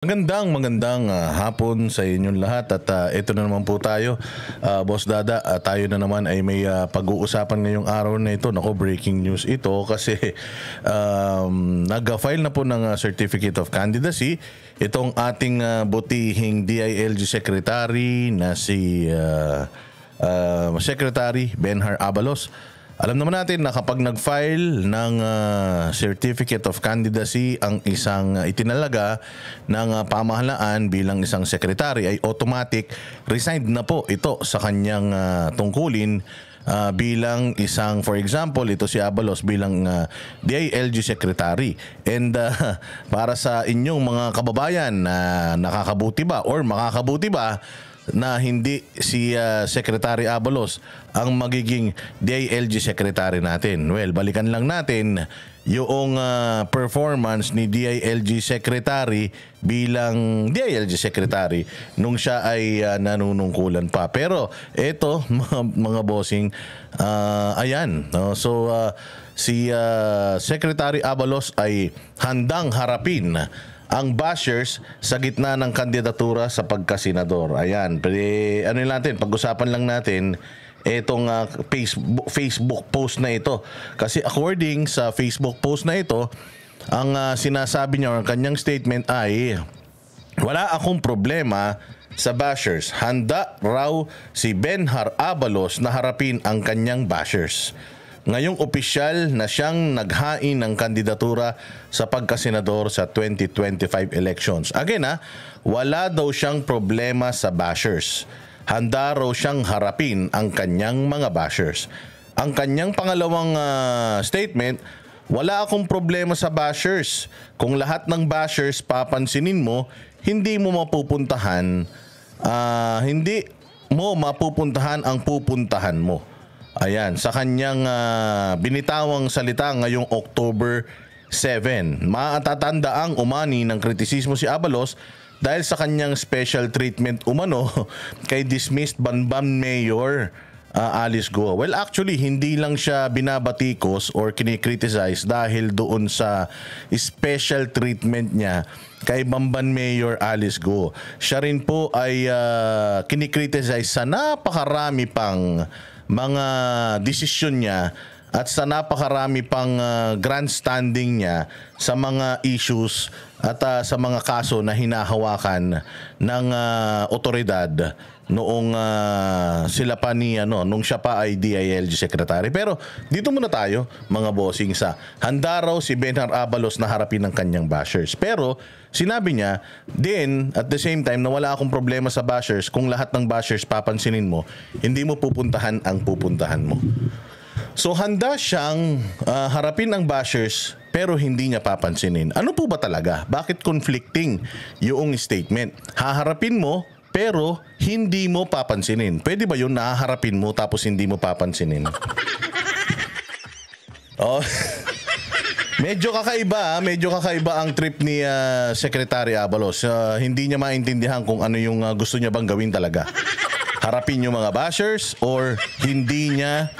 Magandang hapon sa inyong lahat at ito na naman po tayo, Boss Dada. Tayo na naman ay may pag-uusapan ngayong araw na ito. Nako, breaking news ito kasi nag-file na po ng Certificate of Candidacy itong ating butihing DILG Secretary na si Secretary Benhar Abalos. Alam naman natin na kapag nag-file ng Certificate of Candidacy ang isang itinalaga ng pamahalaan bilang isang sekretary ay automatic resigned na po ito sa kanyang tungkulin bilang isang, for example, ito si Abalos bilang DILG Secretary. And para sa inyong mga kababayan na nakakabuti ba or makakabuti ba na hindi si Secretary Abalos ang magiging DILG Secretary natin? Well, balikan lang natin yung performance ni DILG Secretary bilang DILG Secretary nung siya ay nanunungkulan pa. Pero eto mga bossing, ayan. No? So si Secretary Abalos ay handang harapin ang bashers sa gitna ng kandidatura sa pagkasenador. Ayan, ano natin, pag-usapan lang natin itong Facebook post na ito. Kasi according sa Facebook post na ito, ang sinasabi niya, ang kanyang statement ay, wala akong problema sa bashers. Handa raw si Benhar Abalos na harapin ang kanyang bashers ngayong opisyal na siyang naghain ng kandidatura sa pagkasenador sa 2025 elections. Again, wala daw siyang problema sa bashers. Handa raw siyang harapin ang kanyang mga bashers. Ang kanyang pangalawang statement, wala akong problema sa bashers. Kung lahat ng bashers papansinin mo, hindi mo mapupuntahan ang pupuntahan mo. Ayan, sa kanyang binitawang salita ngayong October 7. Maatatanda ang umani ng kritisismo si Abalos dahil sa kanyang special treatment umano kay dismissed Banban Mayor Alice Go. Well, actually, hindi lang siya binabatikos or kinikriticize dahil doon sa special treatment niya kay Banban Mayor Alice Go. Siya rin po ay kinikriticize sa napakarami pang mga desisyon niya at sa napakarami pang grandstanding niya sa mga issues at sa mga kaso na hinahawakan ng otoridad noong sila pa ni nung siya pa ay DILG Secretary. Pero dito muna tayo mga bossing sa handa raw si Benhar Abalos na harapin ng kanyang bashers. Pero sinabi niya din at the same time na wala akong problema sa bashers. Kung lahat ng bashers papansinin mo, hindi mo pupuntahan ang pupuntahan mo. So handa siyang harapin ang bashers pero hindi niya papansinin. Ano po ba talaga? Bakit conflicting yung statement? Haharapin mo pero hindi mo papansinin. Pwede ba yun, nahaharapin mo tapos hindi mo papansinin? Oh. Medyo kakaiba ang trip ni Secretary Abalos. Hindi niya maintindihan kung ano yung gusto niya bang gawin talaga. Harapin yung mga bashers or hindi niya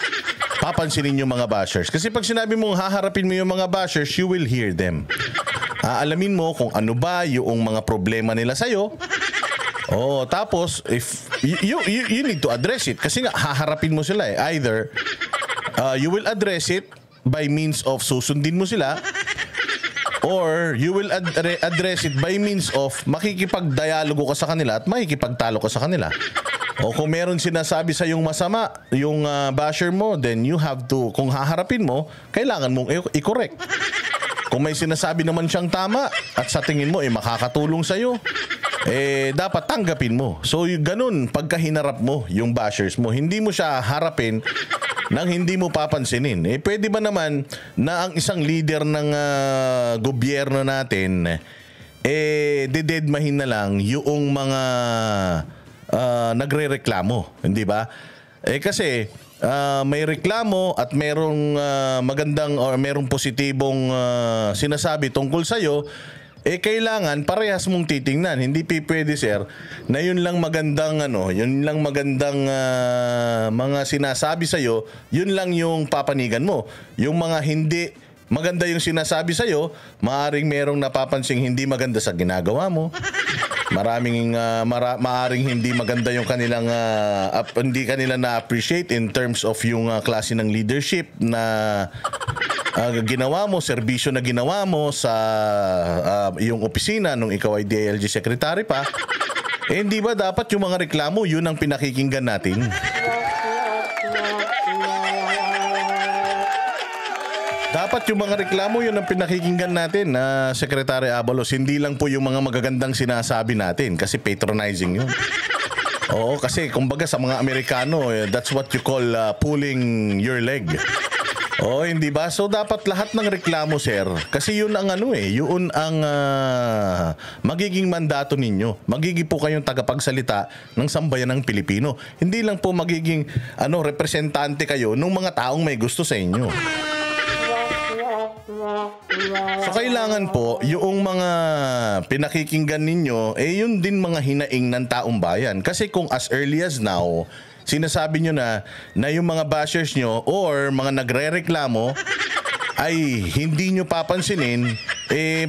papansinin yung mga bashers. Kasi pag sinabi mong haharapin mo yung mga bashers, you will hear them. Aalamin mo kung ano ba yung mga problema nila sa'yo. Oh, tapos if you need to address it kasi nga haharapin mo sila eh. Either you will address it by means of susundin mo sila or you will address it by means of makikipagdialogo ka sa kanila at makikipagtalo ka sa kanila. O kung meron sinasabi sa yung masama, yung basher mo, then you have to, kung haharapin mo, kailangan mong i-correct. Kung may sinasabi naman siyang tama at sa tingin mo makakatulong sa'yo, dapat tanggapin mo. So ganun, pagka hinarap mo yung bashers mo, hindi mo siya harapin nang hindi mo papansinin. Pwede ba naman na ang isang leader ng gobyerno natin, dededmahin na lang yung mga nagre-reklamo, hindi ba? Kasi may reklamo at merong magandang or merong positibong sinasabi tungkol sa'yo, kailangan parehas mong titingnan. Hindi pwede, sir, na yun lang magandang mga sinasabi sa iyo, yun lang yung papanigan mo. Yung mga hindi maganda yung sinasabi sa'yo, maaring merong napapansing hindi maganda sa ginagawa mo. Maaring hindi maganda yung kanilang hindi kanila na-appreciate in terms of yung klase ng leadership na ginawa mo, serbisyo na ginawa mo sa yung opisina nung ikaw ay DILG secretary pa. Hindi ba dapat yung mga reklamo, yun ang pinakikinggan natin? Dapat yung mga reklamo, yun ang pinakikinggan natin na Secretary Abalos. Hindi lang po yung mga magagandang sinasabi natin kasi patronizing yun. Oo, kasi kumbaga sa mga Amerikano, that's what you call pulling your leg. Oo, hindi ba? So dapat lahat ng reklamo, sir, kasi yun ang yun ang magiging mandato ninyo. Magiging po kayong tagapagsalita ng sambayan ng Pilipino. Hindi lang po magiging representante kayo ng mga taong may gusto sa inyo. So kailangan po yung mga pinakikinggan ninyo yun din mga hinaing ng taong bayan. Kasi kung as early as now sinasabi nyo na yung mga bashers nyo or mga nagre-reklamo ay hindi nyo papansinin,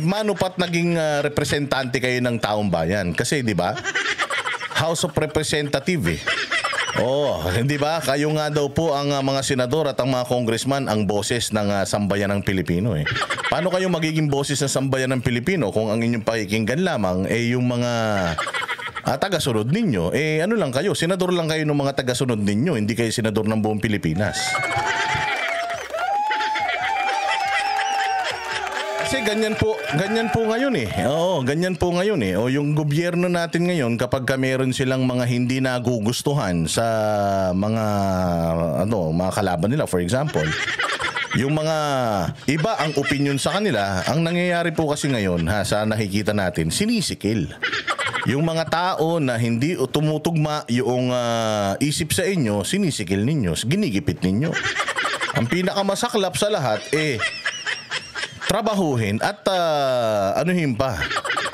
mano pat naging representante kayo ng taong bayan. Kasi di ba, House of Representative hindi ba? Kayo nga daw po ang mga senador at ang mga congressman ang boses ng sambayan ng Pilipino. Paano kayo magiging boses ng sambayan ng Pilipino kung ang inyong pakikinggan lamang yung mga taga-sunod ninyo? Ano lang kayo? Senador lang kayo ng mga taga-sunod ninyo, hindi kayo senador ng buong Pilipinas. Kasi ganyan po ngayon Oo, ganyan po ngayon O yung gobyerno natin ngayon, kapag meron silang mga hindi nagugustuhan sa mga mga kalaban nila, for example, yung mga iba ang opinion sa kanila, ang nangyayari po kasi ngayon sa nakikita natin, sinisikil. Yung mga tao na hindi tumutugma yung isip sa inyo, sinisikil ninyo, ginigipit ninyo. Ang pinakamasaklap sa lahat trabahuhin at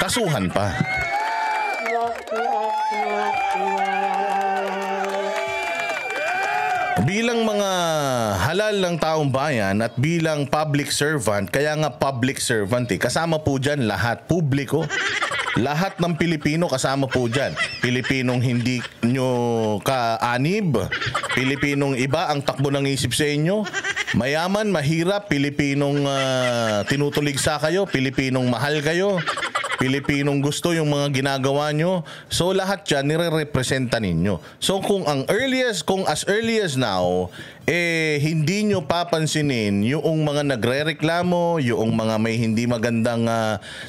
kasuhan pa. Bilang mga halal ng taong bayan at bilang public servant, kaya nga public servant kasama po dyan lahat, publiko. Lahat ng Pilipino kasama po dyan. Pilipinong hindi nyo kaanib, Pilipinong iba ang takbo ng isip sa inyo, mayaman, mahirap, Pilipinong tinutuligsa kayo, Pilipinong mahal kayo, Pilipinong gusto yung mga ginagawa nyo. So lahat yan nire-representa ninyo. So kung as early as now hindi nyo papansinin yung mga nagre-reklamo, yung mga may hindi magandang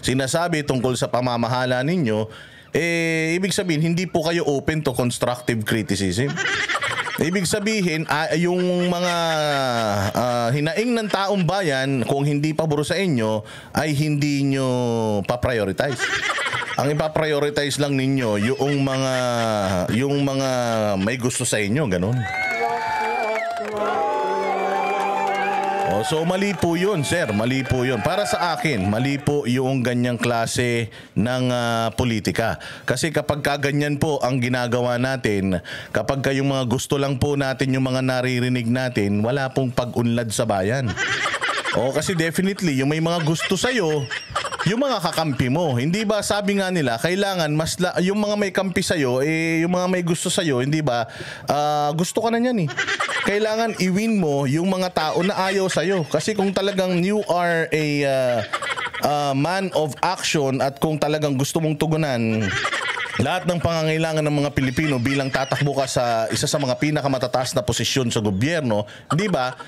sinasabi tungkol sa pamamahala ninyo, ibig sabihin hindi po kayo open to constructive criticism. Ibig sabihin, yung mga hinaing ng taong bayan, kung hindi pabor sa inyo, ay hindi nyo pa-prioritize. Ang ipa-prioritize lang ninyo yung mga may gusto sa inyo, ganun. So mali po yun, sir. Mali po yun. Para sa akin, mali po yung ganyang klase ng politika. Kasi kapag kaganyan po ang ginagawa natin, kapag yung mga gusto lang po natin, yung mga naririnig natin, wala pong pag-unlad sa bayan. Kasi definitely, yung may mga gusto sa'yo, yung mga kakampi mo. Hindi ba sabi nga nila, kailangan yung mga may kampi sa'yo, yung mga may gusto sa'yo, hindi ba, gusto ka na yan Kailangan i-win mo yung mga tao na ayaw sa'yo. Kasi kung talagang you are a man of action at kung talagang gusto mong tugunan lahat ng pangangailangan ng mga Pilipino bilang tatakbo ka sa isa sa mga pinakamatataas na posisyon sa gobyerno, di ba?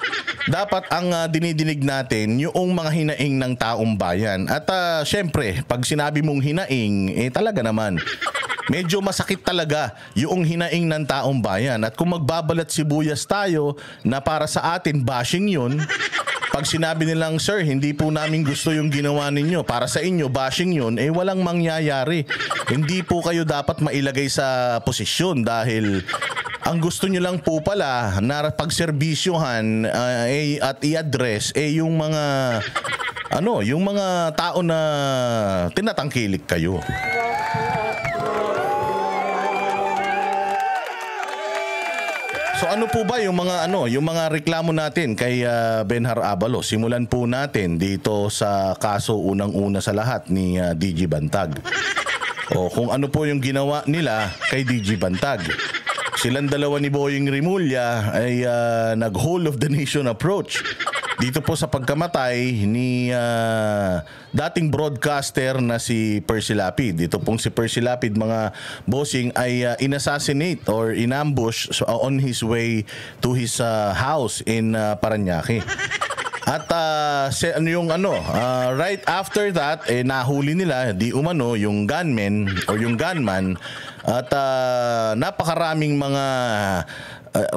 Dapat ang dinidinig natin yung mga hinaing ng taong bayan. At syempre, pag sinabi mong hinaing, talaga naman medyo masakit talaga yung hinaing ng taong bayan. At kung magbabalat sibuyas tayo na para sa atin bashing yun, pag sinabi nilang, sir, hindi po namin gusto yung ginawa ninyo, para sa inyo, bashing yun, walang mangyayari. Hindi po kayo dapat mailagay sa posisyon dahil ang gusto nyo lang po pala na pagserbisyuhan at i-address yung mga yung mga tao na tinatangkilik kayo. So ano po ba yung mga reklamo natin kay Benhar Abalos? Simulan po natin dito sa kaso unang-una sa lahat ni DG Bantag. O kung ano po yung ginawa nila kay DG Bantag. Silang dalawa ni Boying Rimulya ay nag-whole of the nation approach dito po sa pagkamatay ni dating broadcaster na si Percy Lapid. Dito pong si Percy Lapid, mga bossing, ay inassassinate or inambush on his way to his house in Parañaque. At right after that, nahuli nila di umano yung gunman or yung gunman at napakaraming mga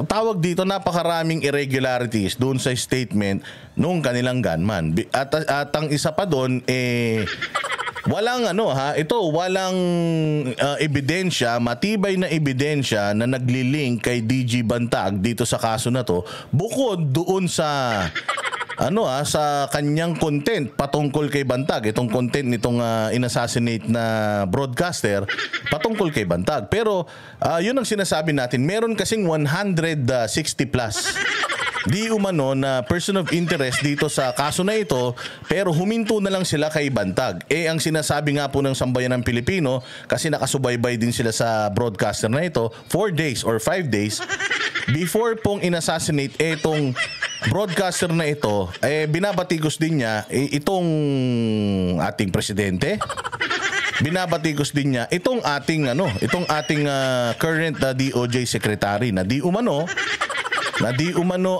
tawag dito, napakaraming irregularities doon sa statement nung kanilang gunman. At ang isa pa doon walang walang ebidensya, matibay na ebidensya na naglilink kay DG Bantag dito sa kaso na to, bukod doon sa sa kanyang content patungkol kay Bantag. Itong content nitong inassassinate na broadcaster patungkol kay Bantag. Pero yun ang sinasabi natin, meron kasing 160 plus di umano na person of interest dito sa kaso na ito, pero huminto na lang sila kay Bantag. Ang sinasabi nga po ng Sambayanang Pilipino, kasi nakasubaybay din sila sa broadcaster na ito 4 days or 5 days before pong inassassinate itong broadcaster na ito, binabatikos din niya itong ating presidente. Binabatikos din niya itong ating current DOJ secretary na di umano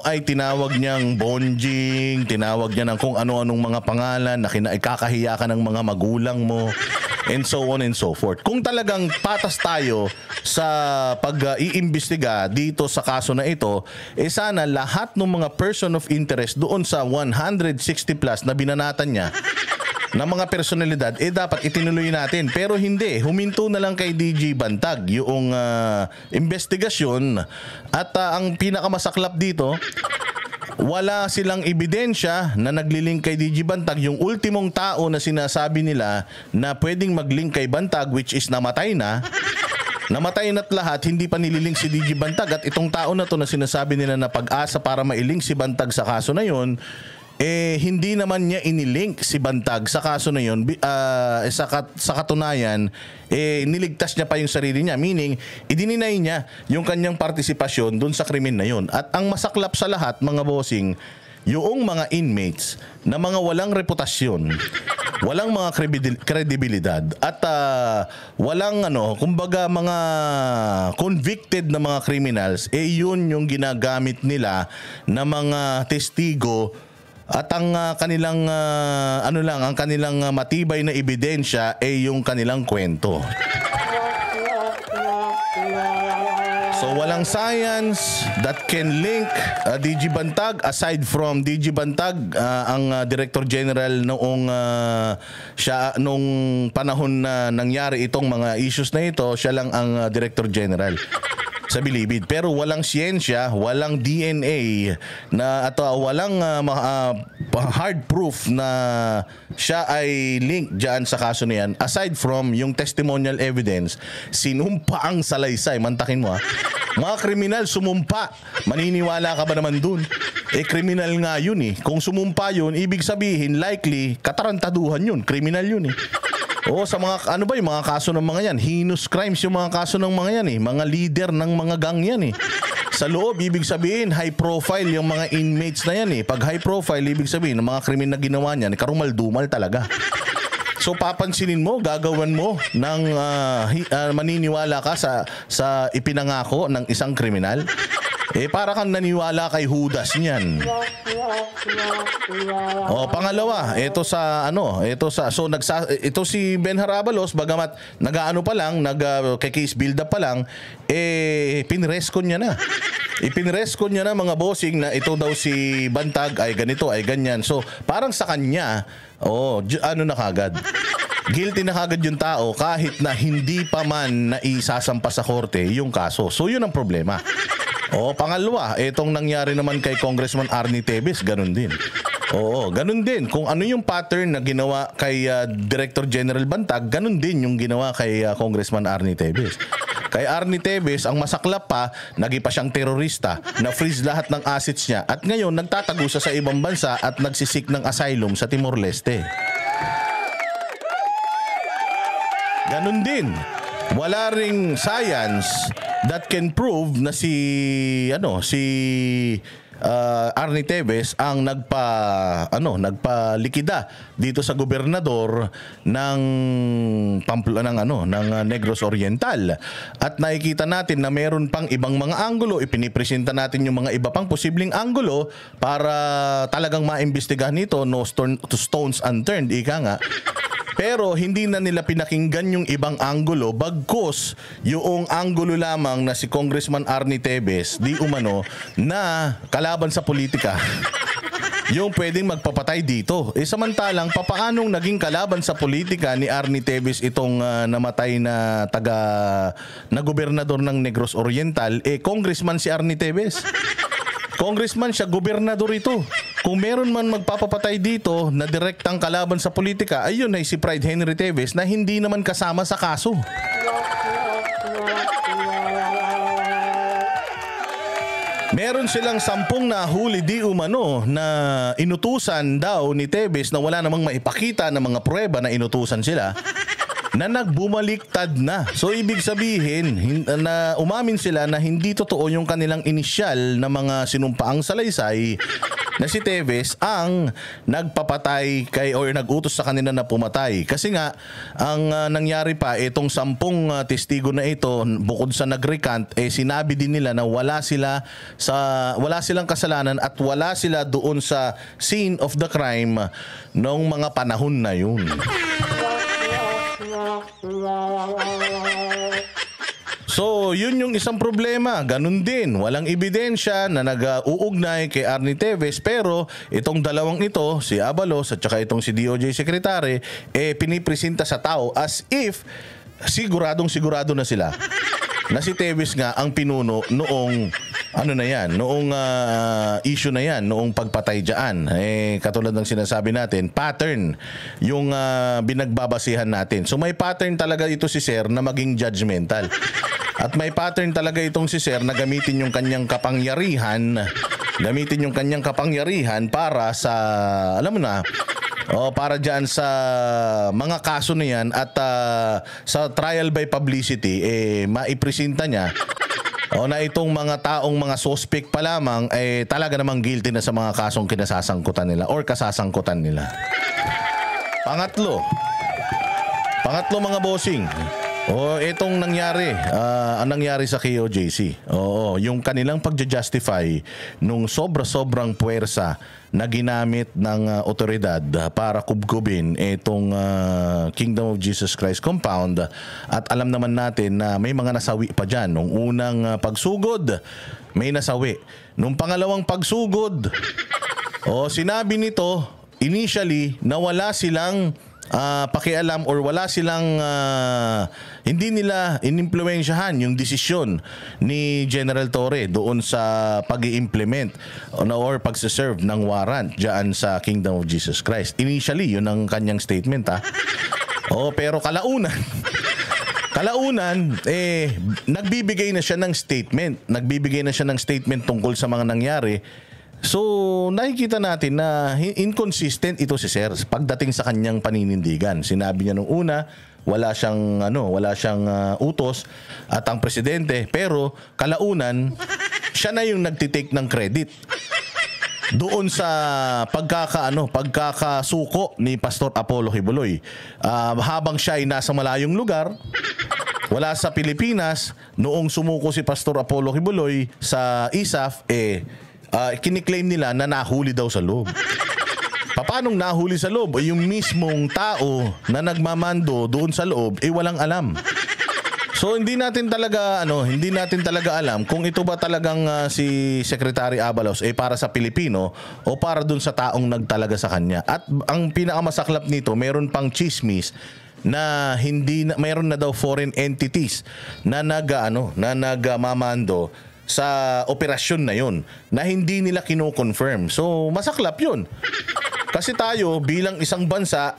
ay tinawag niyang bonjing, tinawag niya ng kung ano-anong mga pangalan na ikakahiya ka ng mga magulang mo, and so on and so forth. Kung talagang patas tayo sa pag-iimbestiga dito sa kaso na ito, sana lahat ng mga person of interest doon sa 160 plus na binanatan niya na mga personalidad, dapat itinuloy natin. Pero hindi, huminto na lang kay DG Bantag yung investigasyon. At ang pinakamasaklap dito, wala silang ebidensya na naglilink kay DG Bantag. Yung ultimong tao na sinasabi nila na pwedeng maglink kay Bantag, which is namatay na't lahat, hindi pa nililink si DG Bantag. At itong tao na to na sinasabi nila na pag-asa para mailink si Bantag sa kaso na yun, hindi naman niya inilink si Bantag sa kaso na yun. Sa katunayan, niligtas niya pa yung sarili niya. Meaning, idininay niya yung kanyang partisipasyon dun sa krimen na yun. At ang masaklap sa lahat, mga bossing, yung mga inmates na mga walang reputasyon, walang mga kredibilidad, at walang kumbaga mga convicted na mga criminals, yun yung ginagamit nila na mga testigo. At ang kanilang ang kanilang matibay na ebidensya yung kanilang kwento. So walang science that can link DG Bantag. Aside from DG Bantag, ang Director General nung panahon na nangyari itong mga issues na ito, siya lang ang Director General sa Bilibid. Pero walang siyensya, walang DNA at walang hard proof na siya ay link dyan sa kaso na yan. Aside from yung testimonial evidence, sinumpa ang salaysay. Mantakin mo mga kriminal sumumpa. Maniniwala ka ba naman dun? Kriminal nga yun Kung sumumpa yun, ibig sabihin likely katarantaduhan yun. Kriminal yun sa mga yung mga kaso ng mga yan, heinous crimes yung mga kaso ng mga yan mga leader ng mga gang yan Sa loob, ibig sabihin high profile yung mga inmates na yan Pag high profile, ibig sabihin ng mga krimen na ginawa niyan, karumal-dumal talaga. So papansinin mo, gagawan mo ng maniniwala ka sa ipinangako ng isang kriminal. Para kang naniwala kay Judas niyan. Pangalawa, ito si Benhar Abalos, bagamat case build up pa lang, pinreskon niya na. Ipinreskon niya na, mga bossing, na ito daw si Bantag ay ganito, ay ganyan. So, parang sa kanya, na kagad. Guilty na kagad yung tao kahit na hindi pa man naisasampa sa korte yung kaso. So, yun ang problema. Pangalawa, itong nangyari naman kay Congressman Arnie Tevez, ganun din. Ganun din. Kung ano yung pattern na ginawa kay Director General Bantag, ganun din yung ginawa kay Congressman Arnie Tevez. Kay Arnie Teves, ang masaklap pa, naging pa siyang terorista, na-freeze lahat ng assets niya at ngayon nagtatago siya sa ibang bansa at nagsisik ng asylum sa Timor-Leste. Ganun din, wala ring science that can prove na si Arnie Teves ang nagpalikida dito sa gobernador ng ng Negros Oriental. At nakikita natin na meron pang ibang mga anggulo, ipinipresenta natin yung mga iba pang posibleng anggulo para talagang maimbestigahan nito, no stones unturned, ika nga. Pero hindi na nila pinakinggan yung ibang anggulo, bagkus yung anggulo lamang na si Congressman Arnie Teves di umano na kalaban sa politika yung pwedeng magpapatay dito. Samantalang papaanong naging kalaban sa politika ni Arnie Teves itong namatay na gobernador ng Negros Oriental, congressman si Arnie Teves. Congressman siya, gobernador ito. Kung meron man magpapapatay dito na direktang kalaban sa politika, ayun ay si Pride Henry Teves na hindi naman kasama sa kaso. Meron silang 10 nahuli di umano na inutusan daw ni Teves na wala namang maipakita ng mga pruweba na inutusan sila, na nagbumaliktad na. So ibig sabihin na umamin sila na hindi totoo yung kanilang inisyal na mga sinumpaang salaysay na si Teves ang nagpapatay or nag-utos sa kanila na pumatay. Kasi nga ang nangyari pa itong 10 testigo na ito, bukod sa nag-recant, sinabi din nila na wala silang kasalanan at wala sila doon sa scene of the crime noong mga panahon na yun. So, yun yung isang problema. Ganun din, walang ebidensya na nag-uugnay kay Arnie Teves, pero itong dalawang ito, si Abalos at saka itong si DOJ Secretary, pinipresenta sa tao as if siguradong-sigurado na sila na si Teves nga ang pinuno noong noong issue na yan, noong pagpatay dyan. Katulad ng sinasabi natin, pattern yung binagbabasihan natin. So may pattern talaga ito si Sir na maging judgmental. At may pattern talaga itong si Sir na gamitin yung kanyang kapangyarihan, para sa, alam mo na, para dyan sa mga kaso na yan at sa trial by publicity, maipresenta niya na itong mga taong mga suspect pa lamang talaga namang guilty na sa mga kasong kinasasangkutan nila or kasasangkutan nila. Pangatlo mga bossing, itong nangyari, ang nangyari sa KOJC. Yung kanilang pagja-justify nung sobrang puwersa na ginamit ng otoridad para kubkubin itong Kingdom of Jesus Christ compound. At alam naman natin na may mga nasawi pa dyan. Nung unang pagsugod, may nasawi. Nung pangalawang pagsugod, sinabi nito initially na wala silang pakialam or wala silang hindi nila inimpluwensyahan yung desisyon ni General Torre doon sa pag-i-implement or pagse-serve ng warrant diyan sa Kingdom of Jesus Christ. Initially, yun ang kanyang statement pero kalaunan nagbibigay na siya ng statement tungkol sa mga nangyari. So, nakikita natin na inconsistent ito si Sir pagdating sa kanyang paninindigan. Sinabi niya nung una, wala siyang utos at ang presidente, pero kalaunan siya na yung nagtitake ng credit doon sa pagkakasuko ni Pastor Apollo Kibuloy. Habang siya ay nasa malayong lugar, wala sa Pilipinas, noong sumuko si Pastor Apollo Kibuloy sa ISAF, kiniklaim nila na nahuli daw sa loob. Paanong nahuli sa loob? Yung mismong tao na nagmamando doon sa loob walang alam. So hindi natin talaga alam kung ito ba talagang si Secretary Abalos para sa Pilipino o para doon sa taong nagtalaga sa kanya. At ang pinakamasaklap nito, meron pang chismis na mayroon na daw foreign entities na nagmamando sa operasyon na yun na hindi nila kino-confirm. So masaklap yun. Kasi tayo bilang isang bansa,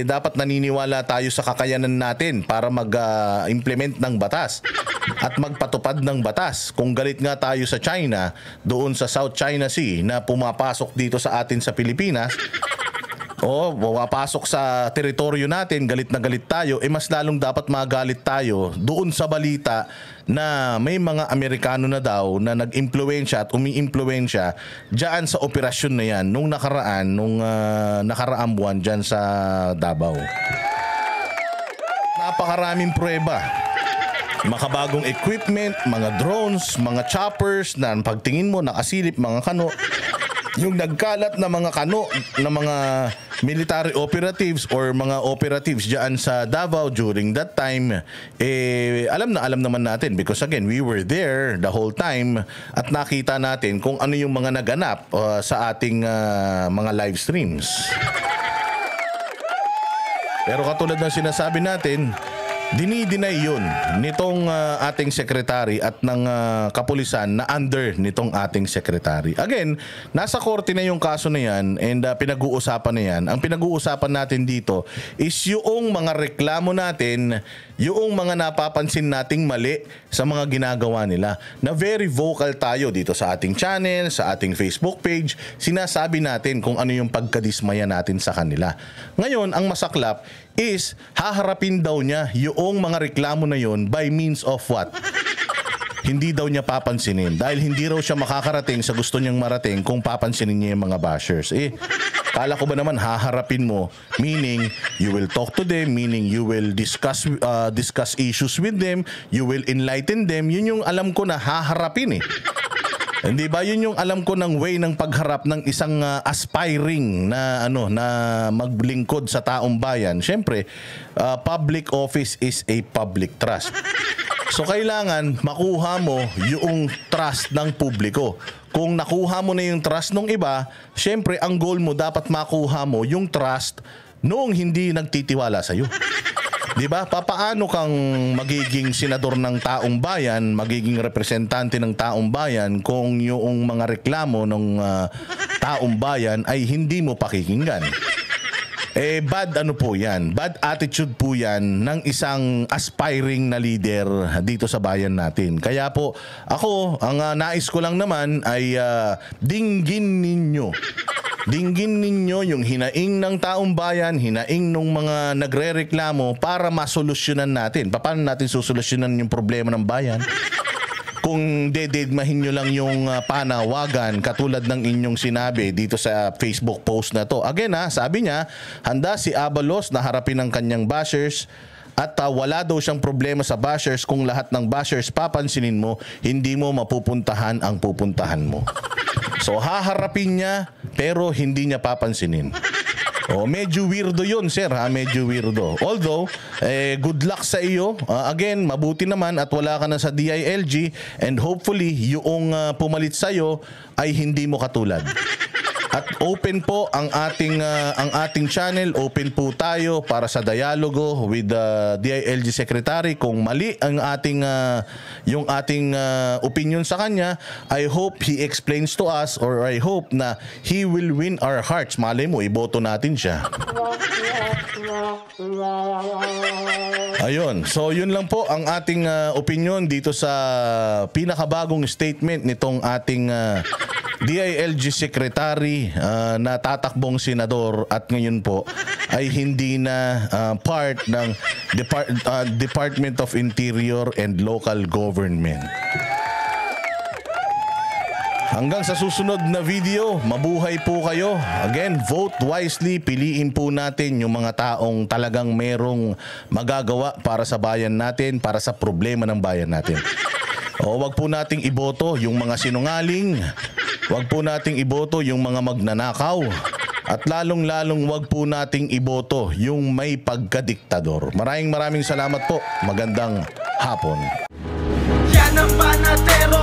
dapat naniniwala tayo sa kakayanan natin para mag-implement ng batas at magpatupad ng batas. Kung galit nga tayo sa China, doon sa South China Sea na pumapasok dito sa atin sa Pilipinas, o pumapasok sa teritoryo natin, galit na galit tayo, mas lalong dapat magalit tayo doon sa balita na may mga Amerikano na daw na nag-impluwensya at umi-impluwensya dyan sa operasyon na yan nung nakaraang buwan dyan sa Davao. Napakaraming pruweba. Makabagong equipment, mga drones, mga choppers na pagtingin mo nakasilip mga kano. Yung nagkalat na mga kano na mga military operatives or mga operatives diyan sa Davao during that time, alam naman natin because again, we were there the whole time at nakita natin kung ano yung mga naganap sa ating mga live streams. Pero katulad ng sinasabi natin, dinidinay yun nitong ating sekretary at ng kapulisan na under nitong ating sekretary. Again, nasa korte na yung kaso na yan and pinag-uusapan na yan. Ang pinag-uusapan natin dito is yung mga reklamo natin, yung mga napapansin nating mali sa mga ginagawa nila. Na very vocal tayo dito sa ating channel, sa ating Facebook page. Sinasabi natin kung ano yung pagkadismaya natin sa kanila. Ngayon, ang masaklap is haharapin daw niya yung mga reklamo na yon by means of what? Hindi daw niya papansinin dahil hindi raw siya makakarating sa gusto niyang marating kung papansinin niya yung mga bashers. Kala ko ba naman haharapin mo, meaning you will talk to them, meaning you will discuss issues with them, you will enlighten them. Yun yung alam ko na haharapin Hindi ba yun yung alam ko ng way ng pagharap ng isang aspiring na na maglingkod sa taong bayan. Syempre, public office is a public trust. So kailangan makuha mo yung trust ng publiko. Kung nakuha mo na yung trust ng iba, syempre ang goal mo dapat makuha mo yung trust noong hindi nagtitiwala sa iyo. 'Di ba? Papaano kang magiging senador ng taong bayan, magiging representante ng taong bayan kung yung mga reklamo ng taong bayan ay hindi mo pakikinggan? Bad po 'yan. Bad attitude po 'yan ng isang aspiring na leader dito sa bayan natin. Kaya po ako, ang nais ko lang naman ay dinggin ninyo yung hinaing ng taong bayan, hinaing ng mga nagrereklamo para masolusyonan natin. Paano natin susolusyonan yung problema ng bayan? Kung dededmahin nyo lang yung panawagan katulad ng inyong sinabi dito sa Facebook post na to. Again sabi niya, handa si Abalos na harapin ang kanyang bashers at wala daw siyang problema sa bashers kung lahat ng bashers papansinin mo, hindi mo mapupuntahan ang pupuntahan mo. So haharapin niya pero hindi niya papansinin. Medyo weirdo yun, sir, medyo weirdo. Although, good luck sa iyo. Again, mabuti naman at wala ka na sa DILG and hopefully yung pumalit sa iyo ay hindi mo katulad. At open po ang ating channel, open po tayo para sa dialogo with the DILG Secretary. Kung mali ang yung ating opinion sa kanya, I hope he explains to us or I hope na he will win our hearts. Malay mo, iboto natin siya. Ayun. So yun lang po ang ating opinion dito sa pinakabagong statement nitong ating DILG Secretary na tatakbong senador at ngayon po ay hindi na part ng Department of Interior and Local Government. Hanggang sa susunod na video, mabuhay po kayo. Again, vote wisely. Piliin po natin yung mga taong talagang merong magagawa para sa bayan natin, para sa problema ng bayan natin. Wag po nating iboto yung mga sinungaling. Wag po nating iboto yung mga magnanakaw. At lalong-lalong wag po nating iboto yung may pagkadiktador. Maraming salamat po. Magandang hapon. Yan ang panatero.